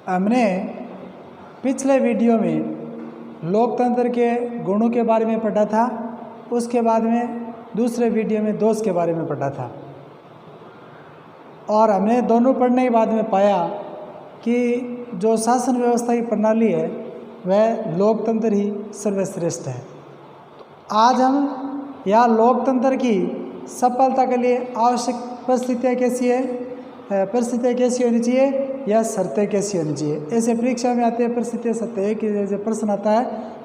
हमने पिछले वीडियो में लोकतंत्र के गुणों के बारे में पढ़ा था। उसके बाद में दूसरे वीडियो में दोष के बारे में पढ़ा था और हमने दोनों पढ़ने के बाद में पाया कि जो शासन व्यवस्था की प्रणाली है वह लोकतंत्र ही सर्वश्रेष्ठ है। आज हम यहाँ लोकतंत्र की सफलता के लिए आवश्यक परिस्थितियाँ कैसी होनी चाहिए या शर्तें कैसी होनी चाहिए। ऐसे परीक्षा में आते हैं परिस्थितियाँ शर्तें कि जैसे प्रश्न आता है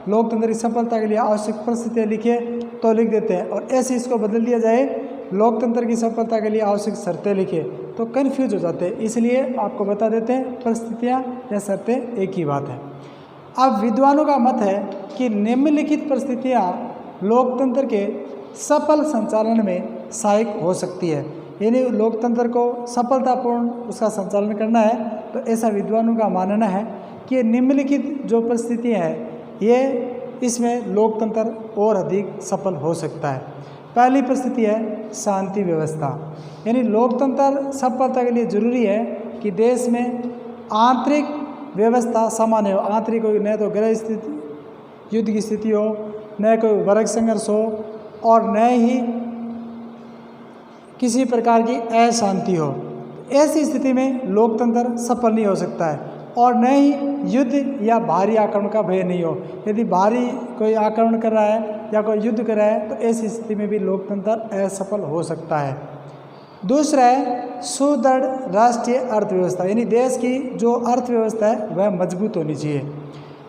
लोकतंत्र की सफलता के लिए आवश्यक परिस्थितियाँ लिखिए तो लिख देते हैं, और ऐसे इसको बदल दिया जाए लोकतंत्र की सफलता के लिए आवश्यक शर्तें लिखिए तो कन्फ्यूज हो जाते हैं। इसलिए आपको बता देते हैं परिस्थितियाँ या शर्तें एक ही बात है। अब विद्वानों का मत है कि निम्नलिखित परिस्थितियाँ लोकतंत्र के सफल संचालन में सहायक हो सकती है। यानी लोकतंत्र को सफलतापूर्ण उसका संचालन करना है तो ऐसा विद्वानों का मानना है कि निम्नलिखित जो परिस्थितियाँ हैं ये इसमें लोकतंत्र और अधिक सफल हो सकता है। पहली परिस्थिति है शांति व्यवस्था। यानी लोकतंत्र सफलता के लिए जरूरी है कि देश में आंतरिक व्यवस्था सामान्य हो। आंतरिक हो, न तो गृह स्थिति युद्ध की स्थिति हो, न कोई वर्ग संघर्ष हो और न ही किसी प्रकार की अशांति हो। ऐसी स्थिति में लोकतंत्र सफल नहीं हो सकता है और न ही युद्ध या बाहरी आक्रमण का भय नहीं हो। यदि बाहरी कोई आक्रमण कर रहा है या कोई युद्ध कर रहा है तो ऐसी स्थिति में भी लोकतंत्र असफल हो सकता है। दूसरा है सुदृढ़ राष्ट्रीय अर्थव्यवस्था। यानी देश की जो अर्थव्यवस्था है वह मजबूत होनी चाहिए।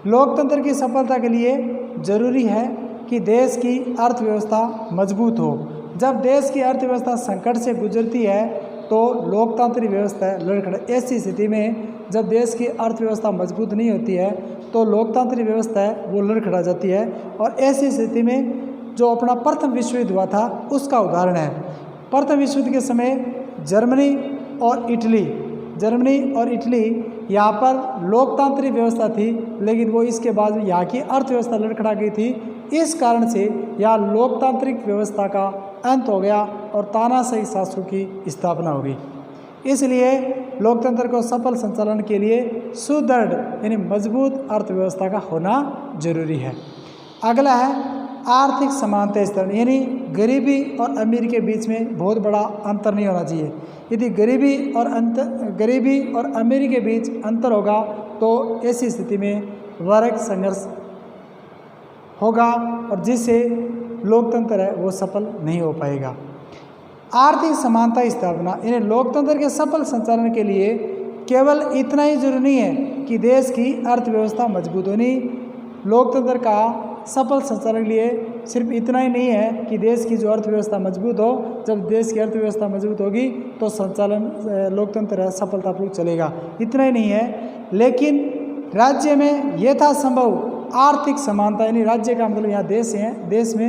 लोकतंत्र की सफलता के लिए जरूरी है कि देश की अर्थव्यवस्था मजबूत हो। जब देश की अर्थव्यवस्था संकट से गुजरती है तो लोकतांत्रिक व्यवस्था लड़खड़। ऐसी स्थिति में जब देश की अर्थव्यवस्था मजबूत नहीं होती है तो लोकतांत्रिक व्यवस्था है वो लड़खड़ा जाती है। और ऐसी स्थिति में जो अपना प्रथम विश्व युद्ध हुआ था उसका उदाहरण है। प्रथम विश्व युद्ध के समय जर्मनी और इटली यहाँ पर लोकतांत्रिक व्यवस्था थी, लेकिन वो इसके बाद यहाँ की अर्थव्यवस्था लड़खड़ा गई थी। इस कारण से यहाँ लोकतांत्रिक व्यवस्था का अंत हो गया और तानाशाही शासकों की स्थापना हो गई। इसलिए लोकतंत्र को सफल संचालन के लिए सुदृढ़ यानी मजबूत अर्थव्यवस्था का होना जरूरी है। अगला है आर्थिक समानता स्तर। यानी गरीबी और अमीर के बीच में बहुत बड़ा अंतर नहीं होना चाहिए। यदि गरीबी और अमीर के बीच अंतर होगा तो ऐसी स्थिति में वर्ग संघर्ष होगा और जिससे लोकतंत्र है वो सफल नहीं हो पाएगा। आर्थिक समानता स्थापना। यानी लोकतंत्र के सफल संचालन के लिए केवल इतना ही जरूरी नहीं है कि देश की अर्थव्यवस्था मजबूत होनी। लोकतंत्र का सफल संचालन के लिए सिर्फ इतना ही नहीं है कि देश की जो अर्थव्यवस्था मजबूत हो। जब देश की अर्थव्यवस्था मजबूत होगी तो संचालन लोकतंत्र सफलतापूर्वक चलेगा, इतना ही नहीं है। लेकिन राज्य में यथासंभव आर्थिक समानता। यानी राज्य का मतलब यहाँ देश है, देश में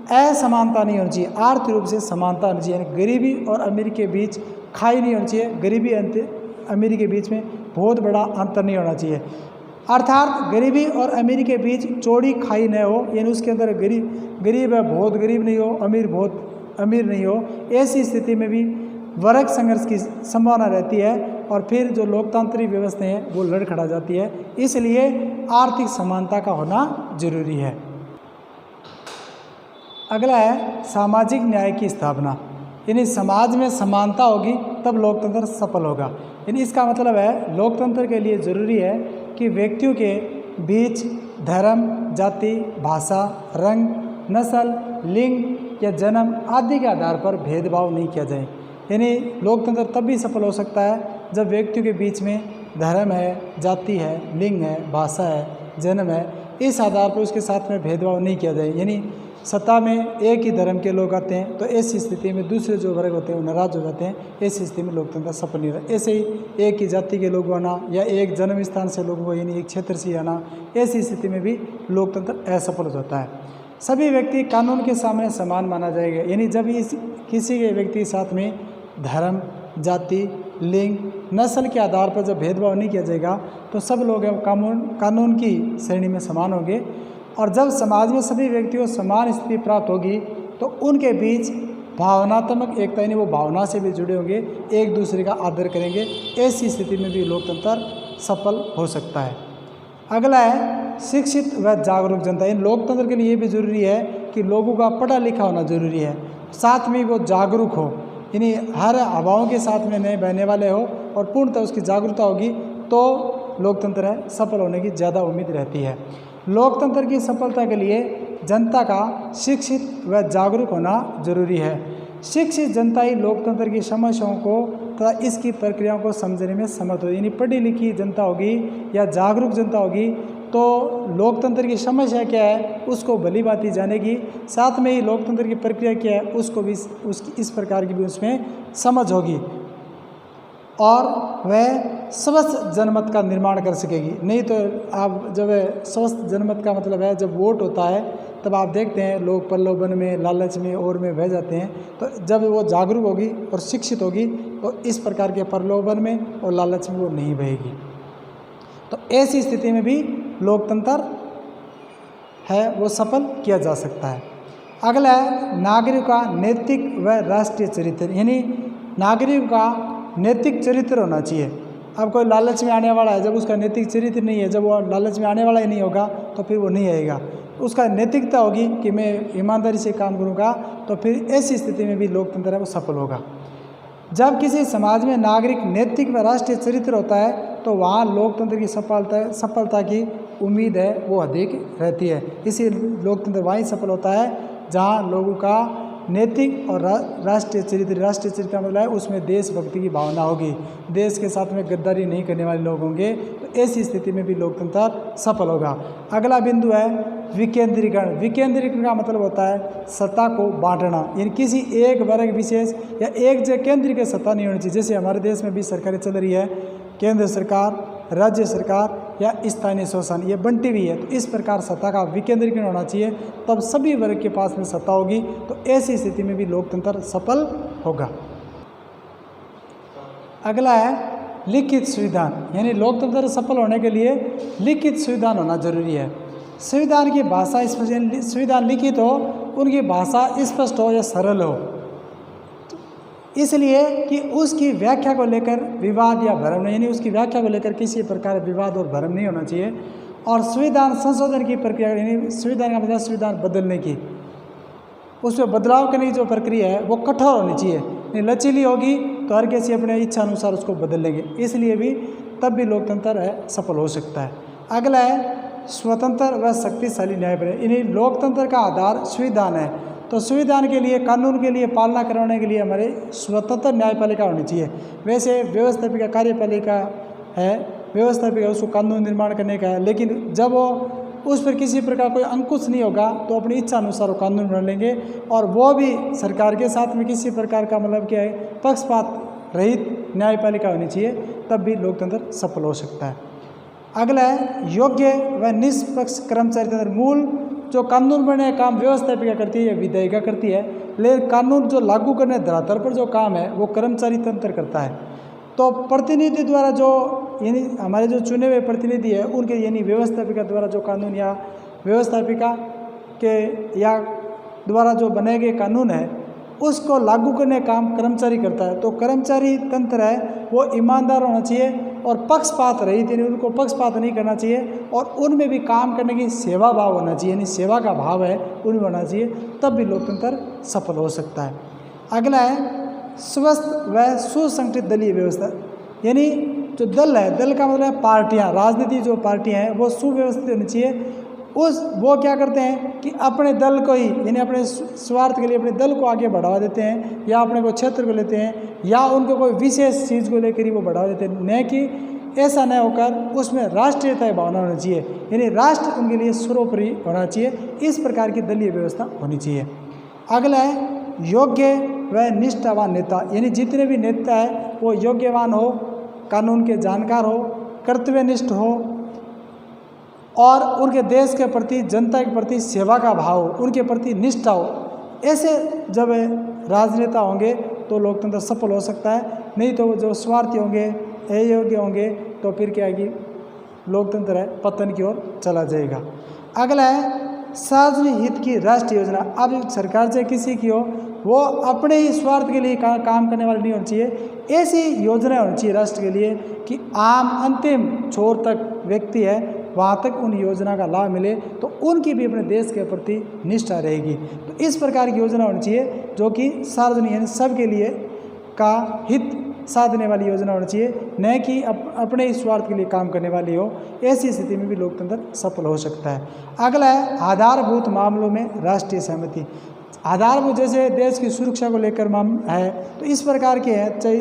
असमानता नहीं होनी चाहिए, आर्थिक रूप से समानता होनी चाहिए। यानी गरीबी और अमीर के बीच खाई नहीं होनी चाहिए, गरीबी अमीर के बीच में बहुत बड़ा अंतर नहीं होना चाहिए। अर्थात गरीबी और अमीर के बीच चौड़ी खाई न हो। यानी उसके अंदर गरीब है बहुत गरीब नहीं हो, अमीर बहुत अमीर नहीं हो। ऐसी स्थिति में भी वर्ग संघर्ष की संभावना रहती है और फिर जो लोकतांत्रिक व्यवस्था है वो लड़खड़ा जाती है। इसलिए आर्थिक समानता का होना जरूरी है। अगला है सामाजिक न्याय की स्थापना। यानी समाज में समानता होगी तब लोकतंत्र सफल होगा। यानी इसका मतलब है लोकतंत्र के लिए ज़रूरी है कि व्यक्तियों के बीच धर्म, जाति, भाषा, रंग, नस्ल, लिंग या जन्म आदि के आधार पर भेदभाव नहीं किया जाए। यानी लोकतंत्र तब भी सफल हो सकता है जब व्यक्तियों के बीच में धर्म है, जाति है, लिंग है, भाषा है, जन्म है, इस आधार पर उसके साथ में भेदभाव नहीं किया जाए। यानी सत्ता में एक ही धर्म के लोग आते हैं तो ऐसी स्थिति में दूसरे जो वर्ग होते हैं वो नाराज हो जाते हैं। ऐसी स्थिति में लोकतंत्र सफल नहीं रहा। ऐसे ही एक ही जाति के लोग आना या एक जन्म स्थान से लोग यानी एक क्षेत्र से आना, ऐसी स्थिति में भी लोकतंत्र असफल हो जाता है। सभी व्यक्ति कानून के सामने समान माना जाएगा। यानी जब किसी के व्यक्ति के साथ में धर्म, जाति, लिंग, नस्ल के आधार पर जब भेदभाव नहीं किया जाएगा तो सब लोग कानून की श्रेणी में समान होंगे। और जब समाज में सभी व्यक्तियों को समान स्थिति प्राप्त होगी तो उनके बीच भावनात्मक एकता, यानी वो भावना से भी जुड़े होंगे, एक दूसरे का आदर करेंगे। ऐसी स्थिति में भी लोकतंत्र सफल हो सकता है। अगला है शिक्षित व जागरूक जनता। इन लोकतंत्र के लिए ये भी जरूरी है कि लोगों का पढ़ा लिखा होना जरूरी है, साथ में वो जागरूक हो, यानी हर हवाओं के साथ में नहीं बहने वाले हो और पूर्णतः उसकी जागरूकता होगी तो लोकतंत्र है सफल होने की ज़्यादा उम्मीद रहती है। लोकतंत्र की सफलता के लिए जनता का शिक्षित व जागरूक होना जरूरी है। शिक्षित जनता ही लोकतंत्र की समस्याओं को तथा इसकी प्रक्रियाओं को समझने में समर्थ होगी। यानी पढ़ी लिखी जनता होगी या जागरूक जनता होगी तो लोकतंत्र की समस्या क्या है उसको भली भांति जानेगी, साथ में ही लोकतंत्र की प्रक्रिया क्या है उसको भी उसकी इस प्रकार की भी उसमें समझ होगी और वह स्वस्थ जनमत का निर्माण कर सकेगी। नहीं तो आप जब स्वस्थ जनमत का मतलब है जब वोट होता है तब आप देखते हैं लोग प्रलोभन में, लालच में और में बह जाते हैं। तो जब वो जागरूक होगी और शिक्षित होगी तो इस प्रकार के प्रलोभन में और लालच में वो नहीं बहेगी। तो ऐसी स्थिति में भी लोकतंत्र है वो सफल किया जा सकता है। अगला है नागरिक का नैतिक व राष्ट्रीय चरित्र। यानी नागरिक का नैतिक चरित्र होना चाहिए। अब कोई लालच में आने वाला है, जब उसका नैतिक चरित्र नहीं है, जब वो लालच में आने वाला ही नहीं होगा तो फिर वो नहीं आएगा। उसका नैतिकता होगी कि मैं ईमानदारी से काम करूँगा तो फिर ऐसी स्थिति में भी लोकतंत्र है वो सफल होगा। जब किसी समाज में नागरिक नैतिक व राष्ट्रीय चरित्र होता है तो वहाँ लोकतंत्र की सफलता की उम्मीद है वो अधिक रहती है। इसी लोकतंत्र वहीं सफल होता है जहाँ लोगों का नैतिक और राष्ट्रीय चरित्र का मतलब है उसमें देशभक्ति की भावना होगी, देश के साथ में गद्दारी नहीं करने वाले लोग होंगे, तो ऐसी स्थिति में भी लोकतंत्र सफल होगा। अगला बिंदु है विकेंद्रीकरण। विकेंद्रीकरण का मतलब होता है सत्ता को बांटना, यानी किसी एक वर्ग विशेष या एक जगह केंद्र की सत्ता नहीं होनी चाहिए। जैसे हमारे देश में भी सरकारें चल रही है, केंद्र सरकार, राज्य सरकार या स्थानीय शासन, ये बंटी हुई है। तो इस प्रकार सत्ता का विकेंद्रीकरण होना चाहिए, तब सभी वर्ग के पास में सत्ता होगी, तो ऐसी स्थिति में भी लोकतंत्र सफल होगा। अगला है लिखित संविधान। यानी लोकतंत्र सफल होने के लिए लिखित संविधान होना जरूरी है। संविधान की भाषा स्पष्ट, संविधान लिखित हो, उनकी भाषा स्पष्ट हो या सरल हो, इसलिए कि उसकी व्याख्या को लेकर विवाद या भ्रम नहीं, यानी उसकी व्याख्या को लेकर किसी प्रकार विवाद और भ्रम नहीं होना चाहिए। और संविधान संशोधन की प्रक्रिया, यानी संविधान का मतलब संविधान बदलने की, उसमें बदलाव करने की जो प्रक्रिया है वो कठोर होनी चाहिए। नहीं लचीली होगी तो हर किसी अपने इच्छा अनुसार उसको बदल लेंगे, इसलिए भी तब भी लोकतंत्र है सफल हो सकता है। अगला है स्वतंत्र व शक्तिशाली न्यायपालिका। यानी लोकतंत्र का आधार संविधान है, तो संविधान के लिए, कानून के लिए पालना करवाने के लिए हमारे स्वतंत्र न्यायपालिका होनी चाहिए। वैसे व्यवस्थापिका कार्यपालिका है, व्यवस्थापिका उसको कानून निर्माण करने का है, लेकिन जब वो उस पर किसी प्रकार कोई अंकुश नहीं होगा तो अपनी इच्छा अनुसार वो कानून बना लेंगे, और वो भी सरकार के साथ में किसी प्रकार का मतलब क्या है पक्षपात रहित न्यायपालिका होनी चाहिए, तब भी लोकतंत्र सफल हो सकता है। अगला है योग्य व निष्पक्ष कर्मचारी तंत्र। मूल जो कानून बने काम व्यवस्थापिका करती है या विधायिका करती है, लेकिन कानून जो लागू करने धरातल पर जो काम है वो कर्मचारी तंत्र करता है। तो प्रतिनिधि द्वारा जो, यानी हमारे जो चुने हुए प्रतिनिधि है उनके, यानी व्यवस्थापिका द्वारा जो कानून या व्यवस्थापिका के या द्वारा जो बनाए गए कानून है उसको लागू करने का काम कर्मचारी करता है। तो कर्मचारी तंत्र है वो ईमानदार होना चाहिए और पक्षपात रहित, यानी उनको पक्षपात नहीं करना चाहिए, और उनमें भी काम करने की सेवा भाव होना चाहिए, यानी सेवा का भाव है उनमें होना चाहिए, तब भी लोकतंत्र सफल हो सकता है। अगला है स्वस्थ व सुसंगठित दलीय व्यवस्था। यानी जो दल है, दल का मतलब है पार्टियां, राजनीतिक जो पार्टियां हैं वो सुव्यवस्थित होनी चाहिए। वो क्या करते हैं कि अपने दल को ही, यानी अपने स्वार्थ के लिए अपने दल को आगे बढ़ावा देते हैं, या अपने को क्षेत्र को लेते हैं, या उनको कोई विशेष चीज़ को लेकर ही वो बढ़ावा देते हैं, न कि ऐसा न होकर उसमें राष्ट्रीयता भावना होनी चाहिए, यानी राष्ट्र उनके लिए सर्वोपरि होना चाहिए। इस प्रकार की दलीय व्यवस्था होनी चाहिए। अगला है योग्य व निष्ठावान नेता। यानी जितने भी नेता है वो योग्यवान हो, कानून के जानकार हो, कर्तव्यनिष्ठ हो, और उनके देश के प्रति, जनता के प्रति सेवा का भाव हो, उनके प्रति निष्ठा हो। ऐसे जब राजनेता होंगे तो लोकतंत्र सफल हो सकता है। नहीं तो जो स्वार्थी होंगे, अयोग्य होंगे, तो फिर क्या है कि लोकतंत्र है पतन की ओर चला जाएगा। अगला है सार्वजनिक हित की राष्ट्रीय योजना। अब सरकार चाहे किसी की हो, वो अपने ही स्वार्थ के लिए काम करने वाली नहीं होनी चाहिए। ऐसी योजना होनी चाहिए राष्ट्र के लिए कि आम अंतिम छोर तक व्यक्ति है वहाँ तक उन योजना का लाभ मिले, तो उनकी भी अपने देश के प्रति निष्ठा रहेगी। तो इस प्रकार की योजना होनी चाहिए जो कि सार्वजनिक यानी सबके लिए का हित साधने वाली योजना होनी चाहिए, न कि अपने ही स्वार्थ के लिए काम करने वाली हो। ऐसी स्थिति में भी लोकतंत्र सफल हो सकता है। अगला है आधारभूत मामलों में राष्ट्रीय सहमति। आधारभूत जैसे देश की सुरक्षा को लेकर है, तो इस प्रकार के हैं। चाहे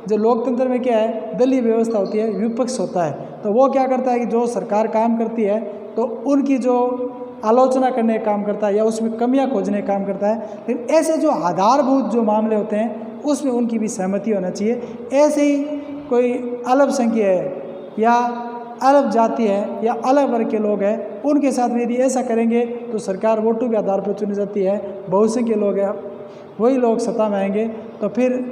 जो लोकतंत्र में क्या है, दलीय व्यवस्था होती है, विपक्ष होता है, तो वो क्या करता है कि जो सरकार काम करती है तो उनकी जो आलोचना करने का काम करता है या उसमें कमियां खोजने का काम करता है। लेकिन ऐसे जो आधारभूत जो मामले होते हैं उसमें उनकी भी सहमति होना चाहिए। ऐसे ही कोई अल्पसंख्यक है या अलग जाति है या अलग वर्ग के लोग हैं, उनके साथ में यदि ऐसा करेंगे तो सरकार वोटों के आधार पर चुनी जाती है। बहुसंख्यक लोग हैं, वही लोग सत्ता में आएंगे तो फिर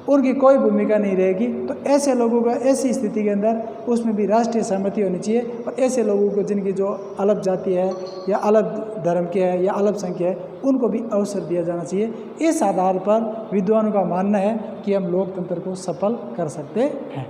उनकी कोई भूमिका नहीं रहेगी। तो ऐसे लोगों को ऐसी स्थिति के अंदर उसमें भी राष्ट्रीय सहमति होनी चाहिए। और ऐसे लोगों को जिनकी जो अलग जाति है या अलग धर्म के है या अल्पसंख्यक है, उनको भी अवसर दिया जाना चाहिए। इस आधार पर विद्वानों का मानना है कि हम लोकतंत्र को सफल कर सकते हैं।